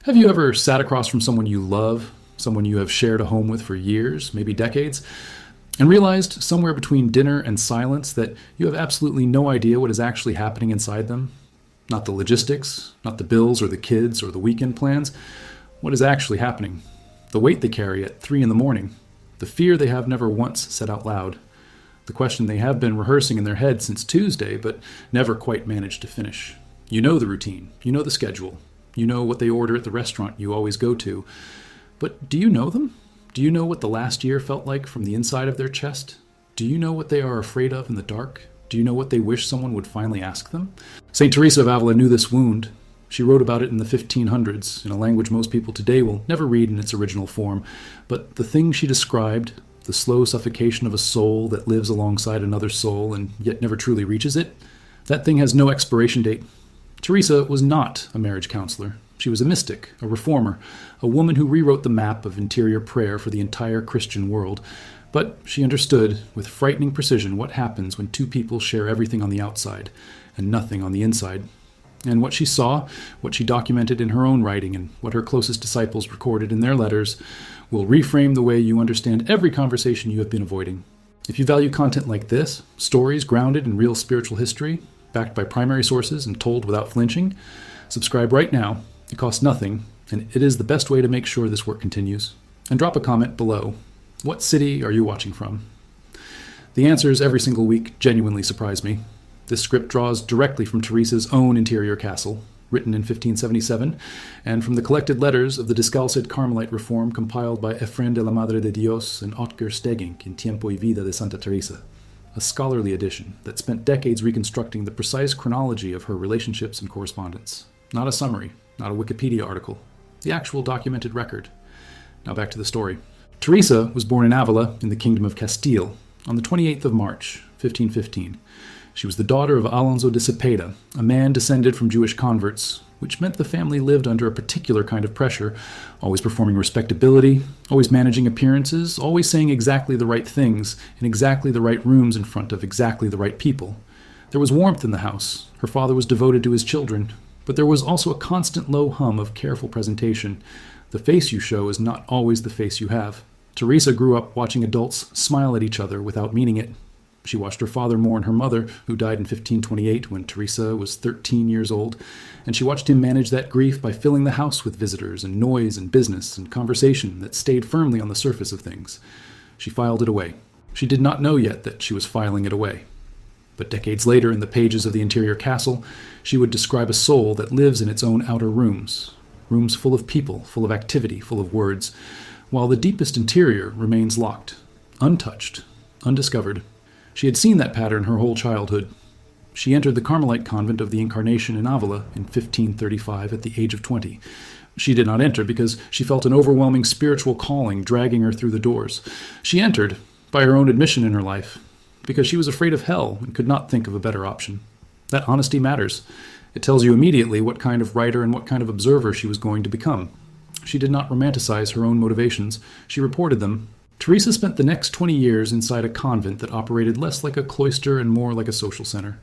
Have you ever sat across from someone you love, someone you have shared a home with for years, maybe decades, and realized somewhere between dinner and silence that you have absolutely no idea what is actually happening inside them? Not the logistics, not the bills or the kids or the weekend plans. What is actually happening? The weight they carry at 3 in the morning. The fear they have never once said out loud. The question they have been rehearsing in their head since Tuesday, but never quite managed to finish. You know the routine. You know the schedule. You know what they order at the restaurant you always go to. But do you know them? Do you know what the last year felt like from the inside of their chest? Do you know what they are afraid of in the dark? Do you know what they wish someone would finally ask them? St. Teresa of Avila knew this wound. She wrote about it in the 1500s, in a language most people today will never read in its original form. But the thing she described, the slow suffocation of a soul that lives alongside another soul and yet never truly reaches it, that thing has no expiration date. Teresa was not a marriage counselor. She was a mystic, a reformer, a woman who rewrote the map of interior prayer for the entire Christian world. But she understood with frightening precision what happens when two people share everything on the outside and nothing on the inside. And what she saw, what she documented in her own writing, and what her closest disciples recorded in their letters, will reframe the way you understand every conversation you have been avoiding. If you value content like this, stories grounded in real spiritual history, backed by primary sources and told without flinching, subscribe right now. It costs nothing, and it is the best way to make sure this work continues. And drop a comment below. What city are you watching from? The answers every single week genuinely surprise me. This script draws directly from Teresa's own interior castle, written in 1577, and from the collected letters of the Discalced Carmelite reform compiled by Efrén de la Madre de Dios and Otger Stegink in Tiempo y Vida de Santa Teresa, a scholarly edition that spent decades reconstructing the precise chronology of her relationships and correspondence. Not a summary, not a Wikipedia article, the actual documented record. Now back to the story. Teresa was born in Avila in the Kingdom of Castile on the 28th of March, 1515. She was the daughter of Alonso de Cepeda, a man descended from Jewish converts, which meant the family lived under a particular kind of pressure, always performing respectability, always managing appearances, always saying exactly the right things in exactly the right rooms in front of exactly the right people. There was warmth in the house. Her father was devoted to his children, but there was also a constant low hum of careful presentation. The face you show is not always the face you have. Teresa grew up watching adults smile at each other without meaning it. She watched her father mourn her mother, who died in 1528 when Teresa was 13 years old, and she watched him manage that grief by filling the house with visitors and noise and business and conversation that stayed firmly on the surface of things. She filed it away. She did not know yet that she was filing it away. But decades later, in the pages of the interior castle, she would describe a soul that lives in its own outer rooms, rooms full of people, full of activity, full of words, while the deepest interior remains locked, untouched, undiscovered. She had seen that pattern her whole childhood. She entered the Carmelite convent of the Incarnation in Avila in 1535 at the age of 20. She did not enter because she felt an overwhelming spiritual calling dragging her through the doors. She entered, by her own admission in her life, because she was afraid of hell and could not think of a better option. That honesty matters. It tells you immediately what kind of writer and what kind of observer she was going to become. She did not romanticize her own motivations. She reported them. Teresa spent the next 20 years inside a convent that operated less like a cloister and more like a social center.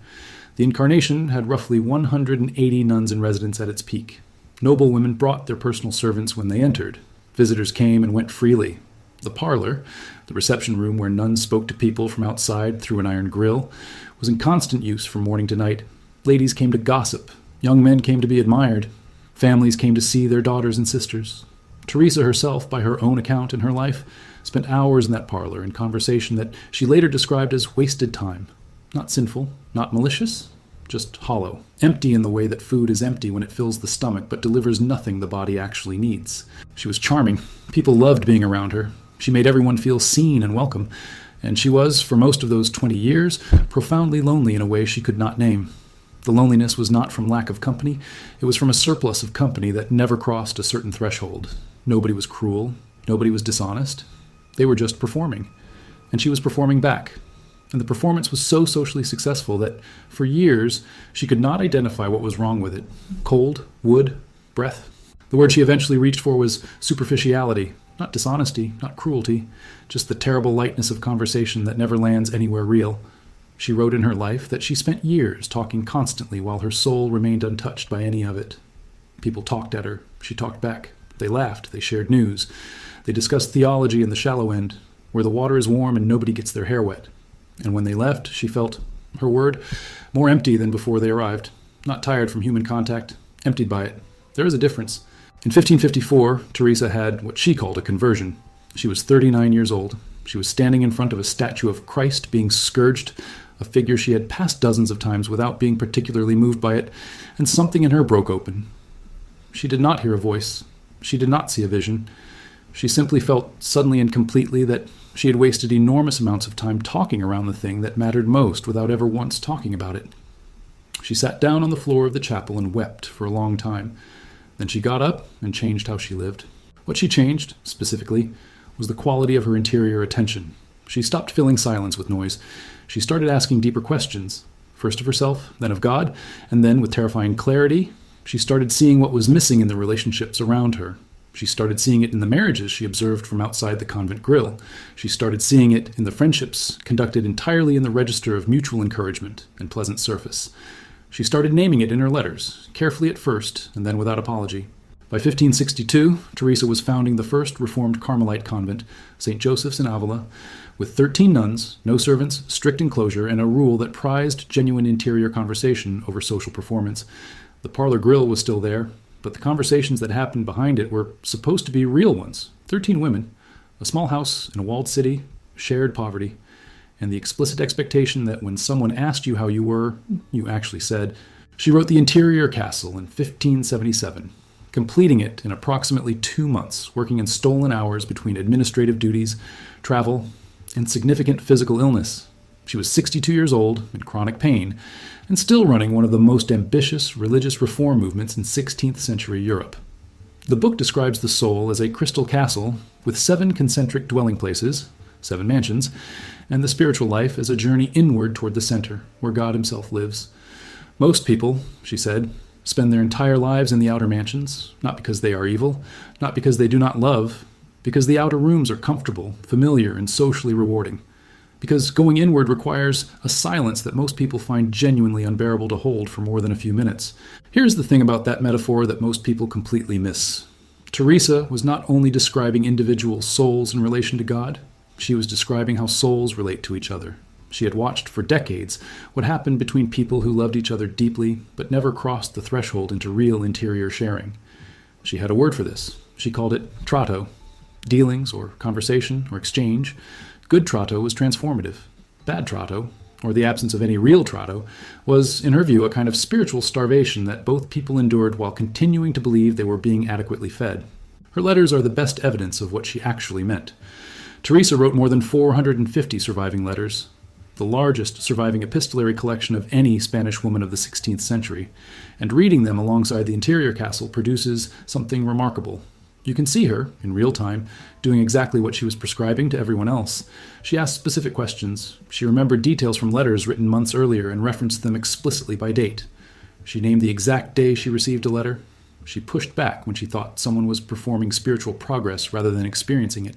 The Incarnation had roughly 180 nuns in residence at its peak. Noble women brought their personal servants when they entered. Visitors came and went freely. The parlor, the reception room where nuns spoke to people from outside through an iron grill, was in constant use from morning to night. Ladies came to gossip. Young men came to be admired. Families came to see their daughters and sisters. Teresa herself, by her own account in her life, spent hours in that parlor in conversation that she later described as wasted time. Not sinful, not malicious, just hollow. Empty in the way that food is empty when it fills the stomach but delivers nothing the body actually needs. She was charming. People loved being around her. She made everyone feel seen and welcome. And she was, for most of those 20 years, profoundly lonely in a way she could not name. The loneliness was not from lack of company. It was from a surplus of company that never crossed a certain threshold. Nobody was cruel. Nobody was dishonest. They were just performing. And she was performing back. And the performance was so socially successful that, for years, she could not identify what was wrong with it. Cold, wood, breath. The word she eventually reached for was superficiality. Not dishonesty, not cruelty, just the terrible lightness of conversation that never lands anywhere real. She wrote in her life that she spent years talking constantly while her soul remained untouched by any of it. People talked at her. She talked back. They laughed. They shared news. They discussed theology in the shallow end, where the water is warm and nobody gets their hair wet. And when they left, she felt, her word, more empty than before they arrived. Not tired from human contact, emptied by it. There is a difference. In 1554, Teresa had what she called a conversion. She was 39 years old. She was standing in front of a statue of Christ being scourged, a figure she had passed dozens of times without being particularly moved by it, and something in her broke open. She did not hear a voice. She did not see a vision. She simply felt suddenly and completely that she had wasted enormous amounts of time talking around the thing that mattered most without ever once talking about it. She sat down on the floor of the chapel and wept for a long time. Then she got up and changed how she lived. What she changed, specifically, was the quality of her interior attention. She stopped filling silence with noise. She started asking deeper questions, first of herself, then of God, and then, with terrifying clarity, she started seeing what was missing in the relationships around her. She started seeing it in the marriages she observed from outside the convent grill. She started seeing it in the friendships conducted entirely in the register of mutual encouragement and pleasant surface. She started naming it in her letters, carefully at first, and then without apology. By 1562, Teresa was founding the first Reformed Carmelite convent, St. Joseph's in Avila, with 13 nuns, no servants, strict enclosure, and a rule that prized genuine interior conversation over social performance. The parlor grill was still there, but the conversations that happened behind it were supposed to be real ones. 13 women, a small house in a walled city, shared poverty, and the explicit expectation that when someone asked you how you were, you actually said. She wrote The Interior Castle in 1577, completing it in approximately 2 months, working in stolen hours between administrative duties, travel, and significant physical illness. She was 62 years old, in chronic pain, and still running one of the most ambitious religious reform movements in 16th century Europe. The book describes the soul as a crystal castle with 7 concentric dwelling places, 7 mansions, and the spiritual life as a journey inward toward the center, where God himself lives. Most people, she said, spend their entire lives in the outer mansions, not because they are evil, not because they do not love, because the outer rooms are comfortable, familiar, and socially rewarding. Because going inward requires a silence that most people find genuinely unbearable to hold for more than a few minutes. Here's the thing about that metaphor that most people completely miss. Teresa was not only describing individual souls in relation to God, she was describing how souls relate to each other. She had watched for decades what happened between people who loved each other deeply but never crossed the threshold into real interior sharing. She had a word for this. She called it trato, dealings or conversation or exchange. Good trato was transformative. Bad trato, or the absence of any real trato, was, in her view, a kind of spiritual starvation that both people endured while continuing to believe they were being adequately fed. Her letters are the best evidence of what she actually meant. Teresa wrote more than 450 surviving letters, the largest surviving epistolary collection of any Spanish woman of the 16th century, and reading them alongside the Interior Castle produces something remarkable. You can see her, in real time, doing exactly what she was prescribing to everyone else. She asked specific questions. She remembered details from letters written months earlier and referenced them explicitly by date. She named the exact day she received a letter. She pushed back when she thought someone was performing spiritual progress rather than experiencing it.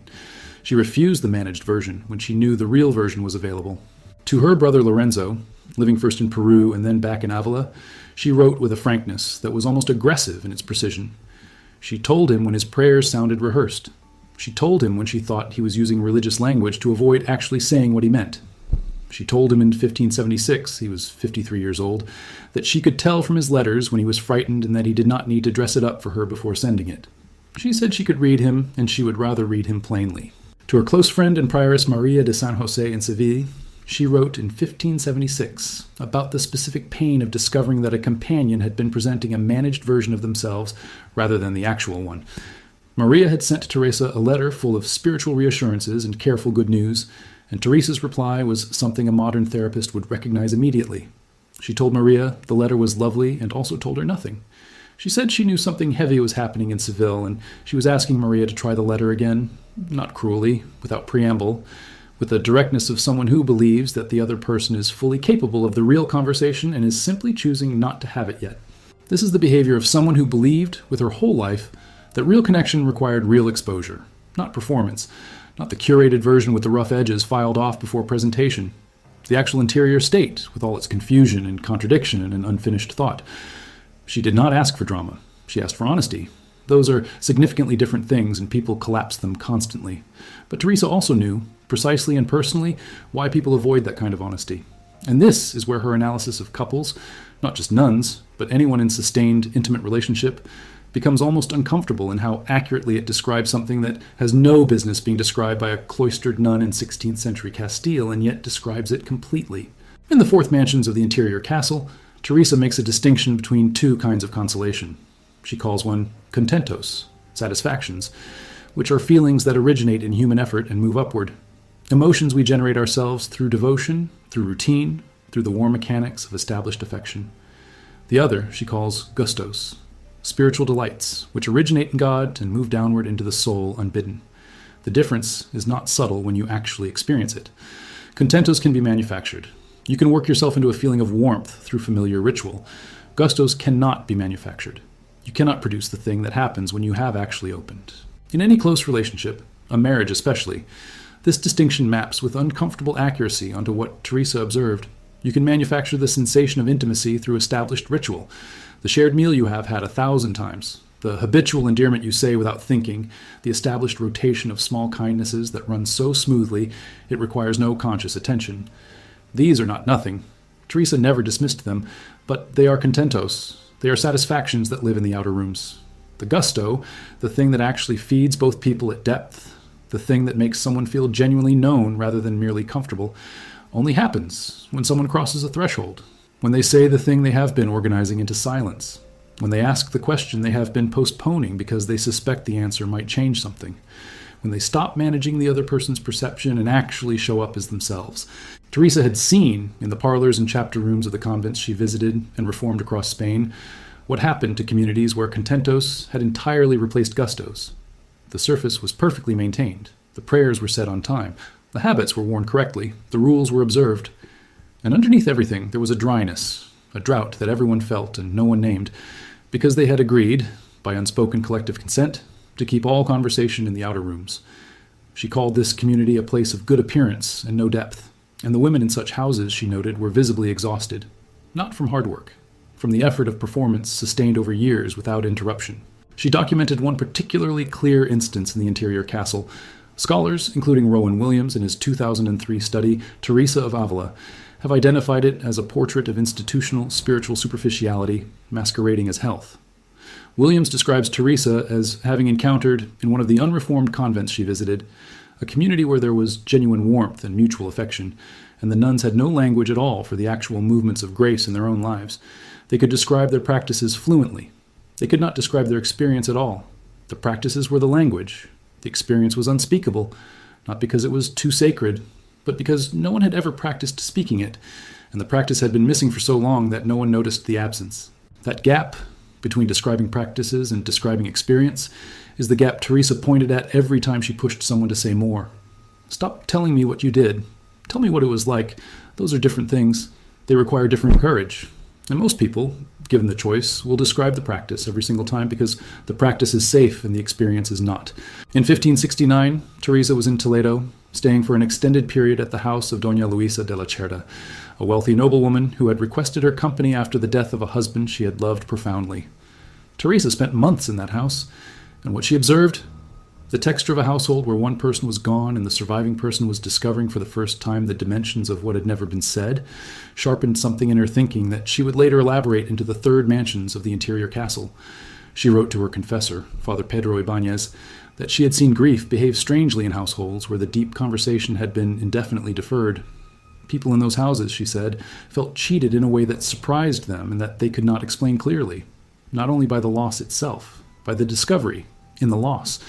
She refused the managed version when she knew the real version was available. To her brother Lorenzo, living first in Peru and then back in Avila, she wrote with a frankness that was almost aggressive in its precision. She told him when his prayers sounded rehearsed. She told him when she thought he was using religious language to avoid actually saying what he meant. She told him in 1576, he was 53 years old, that she could tell from his letters when he was frightened and that he did not need to dress it up for her before sending it. She said she could read him, and she would rather read him plainly. To her close friend and prioress Maria de San Jose in Seville, she wrote in 1576 about the specific pain of discovering that a companion had been presenting a managed version of themselves rather than the actual one. Maria had sent Teresa a letter full of spiritual reassurances and careful good news, and Teresa's reply was something a modern therapist would recognize immediately. She told Maria the letter was lovely and also told her nothing. She said she knew something heavy was happening in Seville, and she was asking Maria to try the letter again, not cruelly, without preamble, with the directness of someone who believes that the other person is fully capable of the real conversation and is simply choosing not to have it yet. This is the behavior of someone who believed, with her whole life, that real connection required real exposure, not performance, not the curated version with the rough edges filed off before presentation, the actual interior state with all its confusion and contradiction and an unfinished thought. She did not ask for drama. She asked for honesty. Those are significantly different things, and people collapse them constantly. But Teresa also knew, precisely and personally, why people avoid that kind of honesty. And this is where her analysis of couples, not just nuns, but anyone in sustained, intimate relationship, becomes almost uncomfortable in how accurately it describes something that has no business being described by a cloistered nun in 16th century Castile, and yet describes it completely. In the fourth mansions of the interior castle, Teresa makes a distinction between two kinds of consolation. She calls one contentos, satisfactions, which are feelings that originate in human effort and move upward. Emotions we generate ourselves through devotion, through routine, through the warm mechanics of established affection. The other she calls gustos, spiritual delights, which originate in God and move downward into the soul unbidden. The difference is not subtle when you actually experience it. Contentos can be manufactured. You can work yourself into a feeling of warmth through familiar ritual. Gustos cannot be manufactured. You cannot produce the thing that happens when you have actually opened. In any close relationship, a marriage especially, this distinction maps with uncomfortable accuracy onto what Teresa observed. You can manufacture the sensation of intimacy through established ritual, the shared meal you have had 1,000 times, the habitual endearment you say without thinking, the established rotation of small kindnesses that run so smoothly it requires no conscious attention. These are not nothing. Teresa never dismissed them, but they are contentos. They are satisfactions that live in the outer rooms. The gusto, the thing that actually feeds both people at depth, the thing that makes someone feel genuinely known rather than merely comfortable, only happens when someone crosses a threshold, when they say the thing they have been organizing into silence, when they ask the question they have been postponing because they suspect the answer might change something, when they stop managing the other person's perception and actually show up as themselves. Teresa had seen, in the parlors and chapter rooms of the convents she visited and reformed across Spain, what happened to communities where contentos had entirely replaced gustos. The surface was perfectly maintained. The prayers were said on time. The habits were worn correctly. The rules were observed. And underneath everything, there was a dryness, a drought that everyone felt and no one named, because they had agreed, by unspoken collective consent, to keep all conversation in the outer rooms. She called this community a place of good appearance and no depth, and the women in such houses, she noted, were visibly exhausted, not from hard work, from the effort of performance sustained over years without interruption. She documented one particularly clear instance in the interior castle. Scholars, including Rowan Williams in his 2003 study, Teresa of Avila, have identified it as a portrait of institutional spiritual superficiality masquerading as health. Williams describes Teresa as having encountered, in one of the unreformed convents she visited, a community where there was genuine warmth and mutual affection, and the nuns had no language at all for the actual movements of grace in their own lives. They could describe their practices fluently. They could not describe their experience at all. The practices were the language. The experience was unspeakable, not because it was too sacred, but because no one had ever practiced speaking it, and the practice had been missing for so long that no one noticed the absence. That gap between describing practices and describing experience is the gap Teresa pointed at every time she pushed someone to say more. Stop telling me what you did. Tell me what it was like. Those are different things. They require different courage. And most people, given the choice, will describe the practice every single time because the practice is safe and the experience is not. In 1569, Teresa was in Toledo, staying for an extended period at the house of Doña Luisa de la Cerda, a wealthy noblewoman who had requested her company after the death of a husband she had loved profoundly. Teresa spent months in that house, and what she observed, the texture of a household where one person was gone and the surviving person was discovering for the first time the dimensions of what had never been said, sharpened something in her thinking that she would later elaborate into the third mansions of the interior castle. She wrote to her confessor, Father Pedro Ibanez, that she had seen grief behave strangely in households where the deep conversation had been indefinitely deferred. People in those houses, she said, felt cheated in a way that surprised them and that they could not explain clearly, not only by the loss itself, by the discovery, in the loss,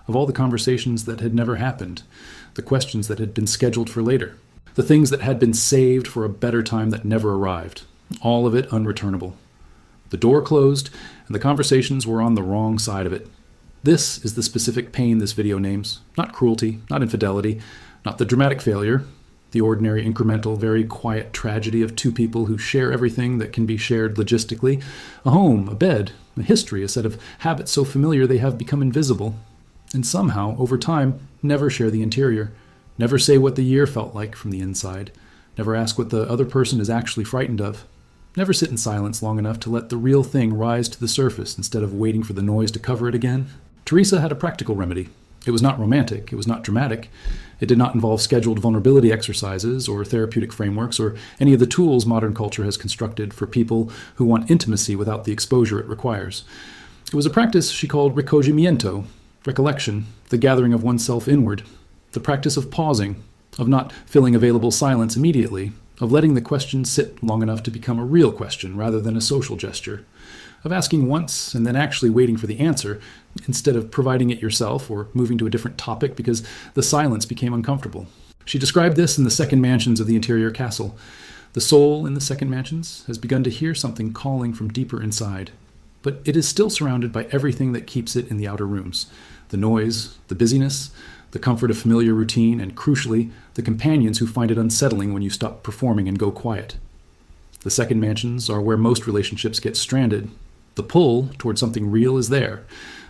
of all the conversations that had never happened, the questions that had been scheduled for later, the things that had been saved for a better time that never arrived, all of it unreturnable. The door closed, and the conversations were on the wrong side of it. This is the specific pain this video names, not cruelty, not infidelity, not the dramatic failure, the ordinary, incremental, very quiet tragedy of two people who share everything that can be shared logistically, a home, a bed, a history, a set of habits so familiar they have become invisible, and somehow, over time, never share the interior, never say what the year felt like from the inside, never ask what the other person is actually frightened of. Never sit in silence long enough to let the real thing rise to the surface instead of waiting for the noise to cover it again. Teresa had a practical remedy. It was not romantic, it was not dramatic. It did not involve scheduled vulnerability exercises or therapeutic frameworks or any of the tools modern culture has constructed for people who want intimacy without the exposure it requires. It was a practice she called recogimiento, recollection, the gathering of oneself inward, the practice of pausing, of not filling available silence immediately, of letting the question sit long enough to become a real question rather than a social gesture, of asking once and then actually waiting for the answer instead of providing it yourself or moving to a different topic because the silence became uncomfortable. She described this in the second mansions of the interior castle. The soul in the second mansions has begun to hear something calling from deeper inside, but it is still surrounded by everything that keeps it in the outer rooms: the noise, the busyness, the comfort of familiar routine, and crucially, the companions who find it unsettling when you stop performing and go quiet. The second mansions are where most relationships get stranded. The pull toward something real is there.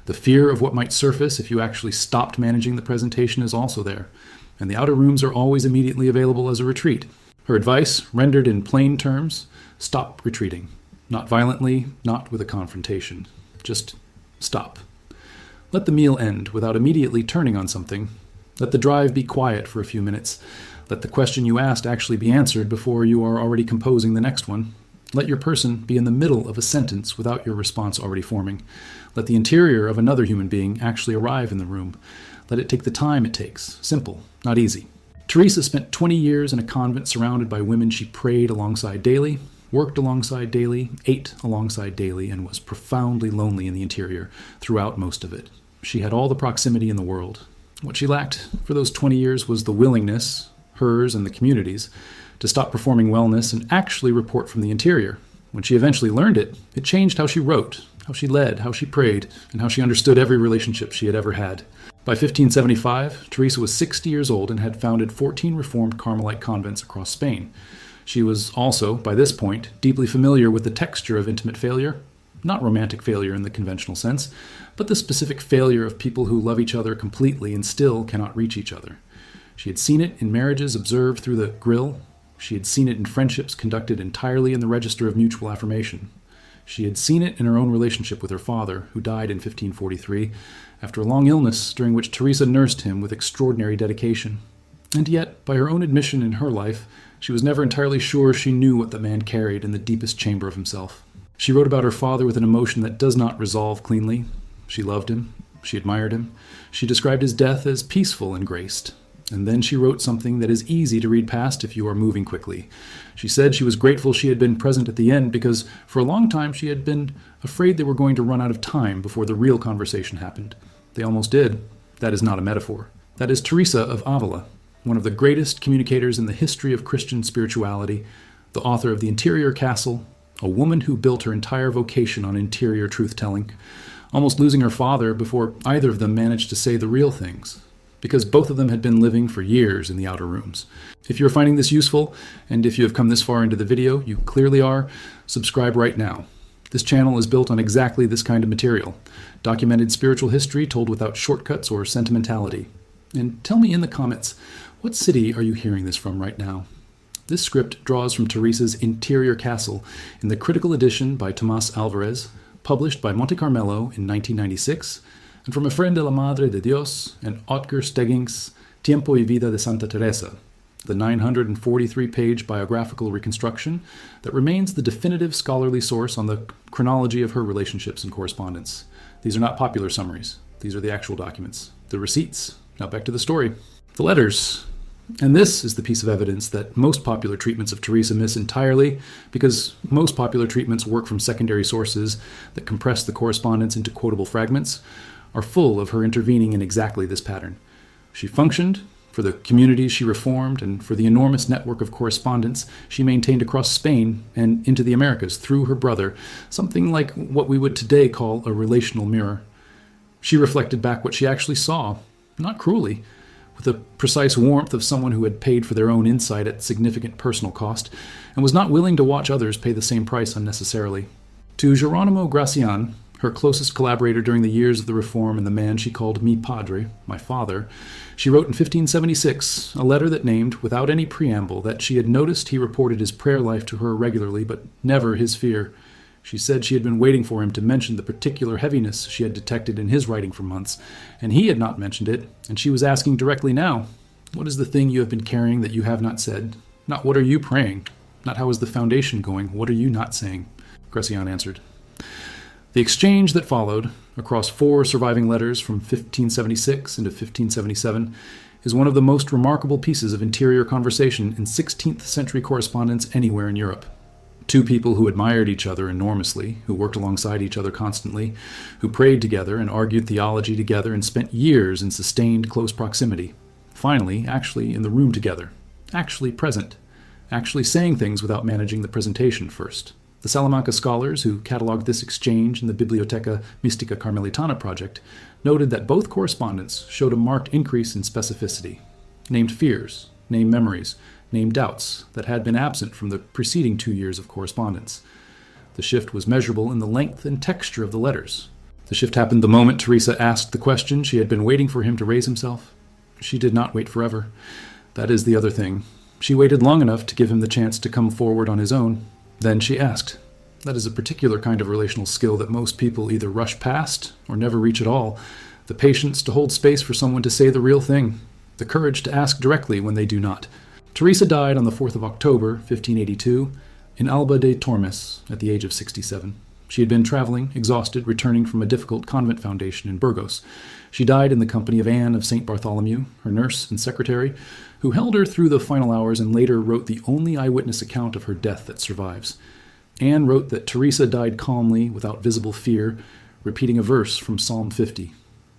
The fear of what might surface if you actually stopped managing the presentation is also there. And the outer rooms are always immediately available as a retreat. Her advice, rendered in plain terms: stop retreating. Not violently, not with a confrontation. Just stop. Let the meal end without immediately turning on something. Let the drive be quiet for a few minutes. Let the question you asked actually be answered before you are already composing the next one. Let your person be in the middle of a sentence without your response already forming. Let the interior of another human being actually arrive in the room. Let it take the time it takes. Simple, not easy. Teresa spent 20 years in a convent surrounded by women she prayed alongside daily, worked alongside daily, ate alongside daily, and was profoundly lonely in the interior throughout most of it. She had all the proximity in the world. What she lacked for those 20 years was the willingness, hers and the community's, to stop performing wellness and actually report from the interior. When she eventually learned it, it changed how she wrote, how she led, how she prayed, and how she understood every relationship she had ever had. By 1575, Teresa was 60 years old and had founded 14 Reformed Carmelite convents across Spain. She was also, by this point, deeply familiar with the texture of intimate failure, not romantic failure in the conventional sense, but the specific failure of people who love each other completely and still cannot reach each other. She had seen it in marriages observed through the grill. She had seen it in friendships conducted entirely in the register of mutual affirmation. She had seen it in her own relationship with her father, who died in 1543, after a long illness during which Teresa nursed him with extraordinary dedication. And yet, by her own admission in her life, she was never entirely sure she knew what the man carried in the deepest chamber of himself. She wrote about her father with an emotion that does not resolve cleanly. She loved him. She admired him. She described his death as peaceful and graced. And then she wrote something that is easy to read past if you are moving quickly. She said she was grateful she had been present at the end because for a long time she had been afraid they were going to run out of time before the real conversation happened. They almost did. That is not a metaphor. That is Teresa of Avila, one of the greatest communicators in the history of Christian spirituality, the author of The Interior Castle, a woman who built her entire vocation on interior truth-telling, almost losing her father before either of them managed to say the real things, because both of them had been living for years in the outer rooms. If you're finding this useful, and if you have come this far into the video, you clearly are, subscribe right now. This channel is built on exactly this kind of material, documented spiritual history told without shortcuts or sentimentality. And tell me in the comments, what city are you hearing this from right now? This script draws from Teresa's Interior Castle in the critical edition by Tomás Alvarez, published by Monte Carmelo in 1996, and from a friend de la Madre de Dios and Otger Stegging's Tiempo y Vida de Santa Teresa, the 943-page biographical reconstruction that remains the definitive scholarly source on the chronology of her relationships and correspondence. These are not popular summaries. These are the actual documents. The receipts. Now back to the story. The letters. And this is the piece of evidence that most popular treatments of Teresa miss entirely, because most popular treatments work from secondary sources that compress the correspondence into quotable fragments, are full of her intervening in exactly this pattern. She functioned for the communities she reformed and for the enormous network of correspondence she maintained across Spain and into the Americas through her brother, something like what we would today call a relational mirror. She reflected back what she actually saw, not cruelly, with the precise warmth of someone who had paid for their own insight at significant personal cost and was not willing to watch others pay the same price unnecessarily. To Geronimo Gracian, her closest collaborator during the years of the Reform and the man she called mi padre, my father, she wrote in 1576 a letter that named, without any preamble, that she had noticed he reported his prayer life to her regularly, but never his fear. She said she had been waiting for him to mention the particular heaviness she had detected in his writing for months, and he had not mentioned it, and she was asking directly now, "What is the thing you have been carrying that you have not said? Not what are you praying? Not how is the foundation going? What are you not saying?" Grecian answered. The exchange that followed, across 4 surviving letters from 1576 into 1577, is one of the most remarkable pieces of interior conversation in 16th century correspondence anywhere in Europe. 2 people who admired each other enormously, who worked alongside each other constantly, who prayed together and argued theology together and spent years in sustained close proximity. Finally, actually in the room together, actually present, actually saying things without managing the presentation first. The Salamanca scholars who cataloged this exchange in the Biblioteca Mystica Carmelitana project noted that both correspondents showed a marked increase in specificity, named fears, named memories, named doubts that had been absent from the preceding 2 years of correspondence. The shift was measurable in the length and texture of the letters. The shift happened the moment Teresa asked the question she had been waiting for him to raise himself. She did not wait forever. That is the other thing. She waited long enough to give him the chance to come forward on his own. Then she asked. That is a particular kind of relational skill that most people either rush past or never reach at all. The patience to hold space for someone to say the real thing. The courage to ask directly when they do not. Teresa died on the 4th of October, 1582, in Alba de Tormes at the age of 67. She had been traveling, exhausted, returning from a difficult convent foundation in Burgos. She died in the company of Anne of St. Bartholomew, her nurse and secretary, who held her through the final hours and later wrote the only eyewitness account of her death that survives. Anne wrote that Teresa died calmly, without visible fear, repeating a verse from Psalm 50.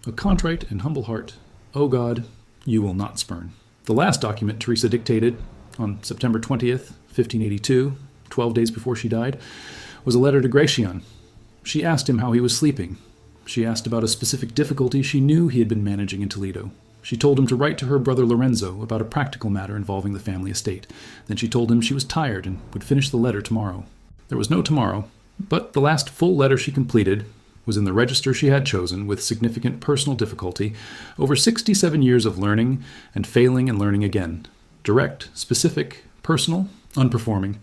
A contrite and humble heart, O God, you will not spurn. The last document Teresa dictated on September 20th, 1582, 12 days before she died, was a letter to Grecian. She asked him how he was sleeping. She asked about a specific difficulty she knew he had been managing in Toledo. She told him to write to her brother Lorenzo about a practical matter involving the family estate. Then she told him she was tired and would finish the letter tomorrow. There was no tomorrow, but the last full letter she completed was in the register she had chosen with significant personal difficulty over 67 years of learning and failing and learning again. Direct, specific, personal, unperforming.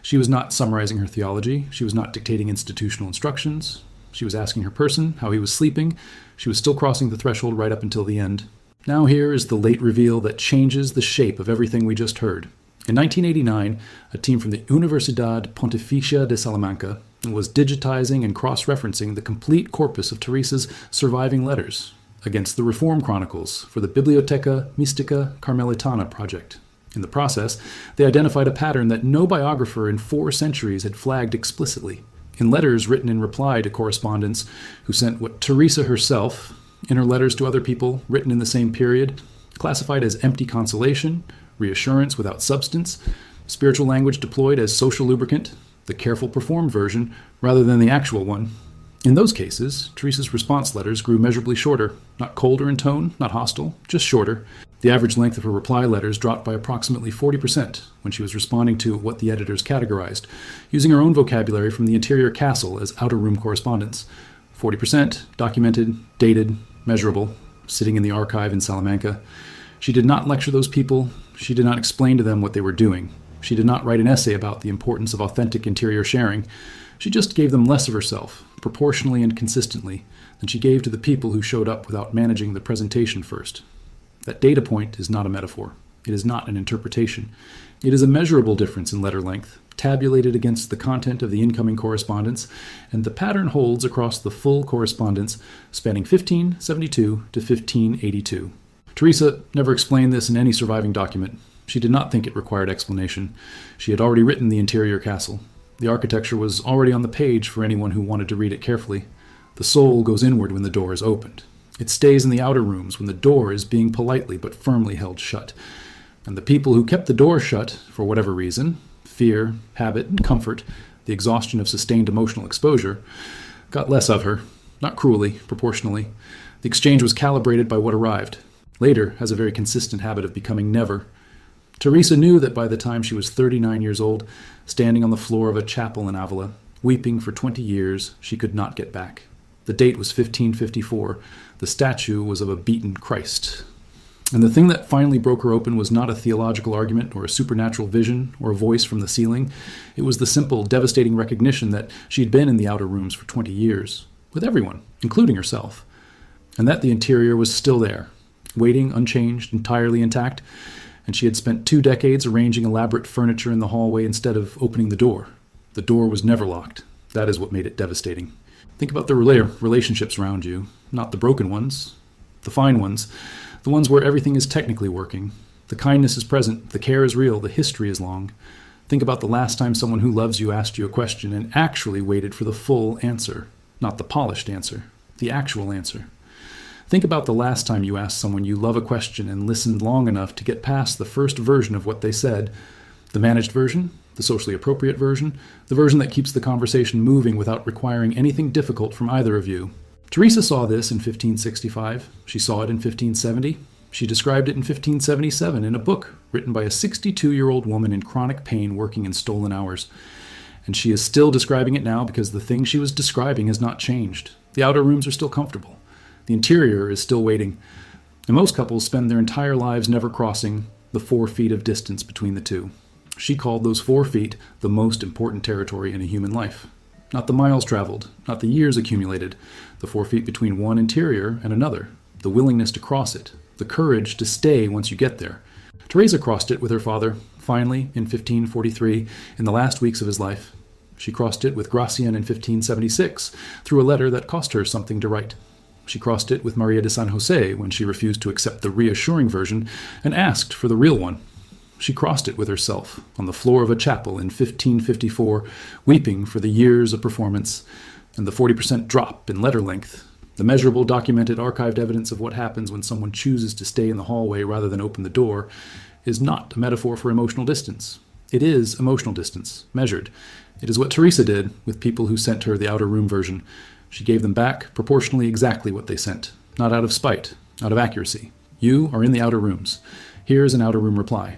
She was not summarizing her theology. She was not dictating institutional instructions. She was asking her person how he was sleeping. She was still crossing the threshold right up until the end. Now here is the late reveal that changes the shape of everything we just heard. In 1989, a team from the Universidad Pontificia de Salamanca was digitizing and cross-referencing the complete corpus of Teresa's surviving letters against the Reform Chronicles for the Biblioteca Mystica Carmelitana project. In the process, they identified a pattern that no biographer in 4 centuries had flagged explicitly. In letters written in reply to correspondents who sent what Teresa herself, in her letters to other people written in the same period, classified as empty consolation, reassurance without substance, spiritual language deployed as social lubricant, the careful performed version rather than the actual one. In those cases, Teresa's response letters grew measurably shorter, not colder in tone, not hostile, just shorter. The average length of her reply letters dropped by approximately 40% when she was responding to what the editors categorized, using her own vocabulary from the interior castle as outer room correspondence. 40% documented, dated, measurable, sitting in the archive in Salamanca. She did not lecture those people. She did not explain to them what they were doing. She did not write an essay about the importance of authentic interior sharing. She just gave them less of herself, proportionally and consistently, than she gave to the people who showed up without managing the presentation first. That data point is not a metaphor. It is not an interpretation. It is a measurable difference in letter length, tabulated against the content of the incoming correspondence, and the pattern holds across the full correspondence spanning 1572 to 1582. Teresa never explained this in any surviving document. She did not think it required explanation. She had already written the interior castle. The architecture was already on the page for anyone who wanted to read it carefully. The soul goes inward when the door is opened. It stays in the outer rooms when the door is being politely but firmly held shut. And the people who kept the door shut, for whatever reason, fear, habit, and comfort, the exhaustion of sustained emotional exposure, got less of her, not cruelly, proportionally. The exchange was calibrated by what arrived. Later has a very consistent habit of becoming never. Teresa knew that by the time she was 39 years old, standing on the floor of a chapel in Avila, weeping for 20 years, she could not get back. The date was 1554. The statue was of a beaten Christ. And the thing that finally broke her open was not a theological argument or a supernatural vision or a voice from the ceiling. It was the simple, devastating recognition that she'd been in the outer rooms for 20 years, with everyone, including herself, and that the interior was still there, waiting, unchanged, entirely intact, and she had spent 2 decades arranging elaborate furniture in the hallway instead of opening the door. The door was never locked. That is what made it devastating. Think about the relationships around you, not the broken ones, the fine ones, the ones where everything is technically working. The kindness is present, the care is real, the history is long. Think about the last time someone who loves you asked you a question and actually waited for the full answer, not the polished answer, the actual answer. Think about the last time you asked someone you love a question and listened long enough to get past the first version of what they said, the managed version, the socially appropriate version, the version that keeps the conversation moving without requiring anything difficult from either of you. Teresa saw this in 1565. She saw it in 1570. She described it in 1577 in a book written by a 62-year-old woman in chronic pain working in stolen hours. And she is still describing it now because the thing she was describing has not changed. The outer rooms are still comfortable. The interior is still waiting. And most couples spend their entire lives never crossing the 4 feet of distance between the two. She called those 4 feet the most important territory in a human life. Not the miles traveled, not the years accumulated, the 4 feet between one interior and another, the willingness to cross it, the courage to stay once you get there. Teresa crossed it with her father, finally, in 1543, in the last weeks of his life. She crossed it with Gracian in 1576, through a letter that cost her something to write. She crossed it with Maria de San Jose when she refused to accept the reassuring version and asked for the real one. She crossed it with herself on the floor of a chapel in 1554, weeping for the years of performance and the 40% drop in letter length, the measurable, documented, archived evidence of what happens when someone chooses to stay in the hallway rather than open the door, is not a metaphor for emotional distance. It is emotional distance, measured. It is what Teresa did with people who sent her the outer room version. She gave them back proportionally exactly what they sent, not out of spite, out of accuracy. You are in the outer rooms. Here is an outer room reply.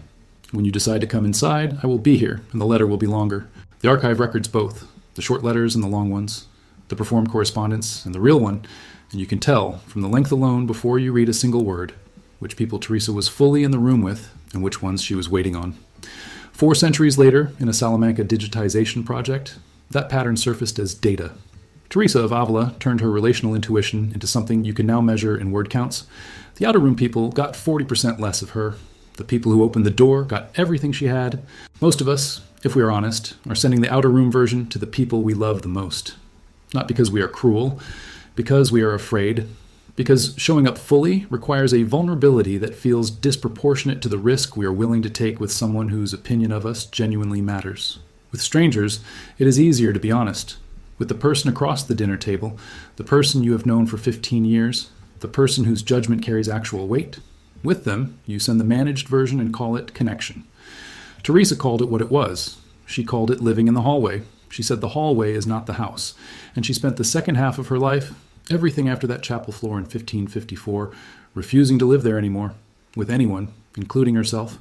When you decide to come inside, I will be here, and the letter will be longer. The archive records both, the short letters and the long ones, the performed correspondence and the real one, and you can tell from the length alone before you read a single word which people Teresa was fully in the room with and which ones she was waiting on. 4 centuries later, in a Salamanca digitization project, that pattern surfaced as data. Teresa of Avila turned her relational intuition into something you can now measure in word counts. The outer room people got 40% less of her. The people who opened the door got everything she had. Most of us, if we are honest, are sending the outer room version to the people we love the most. Not because we are cruel, because we are afraid, because showing up fully requires a vulnerability that feels disproportionate to the risk we are willing to take with someone whose opinion of us genuinely matters. With strangers, it is easier to be honest. With the person across the dinner table, the person you have known for 15 years, the person whose judgment carries actual weight, with them, you send the managed version and call it connection. Teresa called it what it was. She called it living in the hallway. She said the hallway is not the house. And she spent the second half of her life, everything after that chapel floor in 1554, refusing to live there anymore, with anyone, including herself.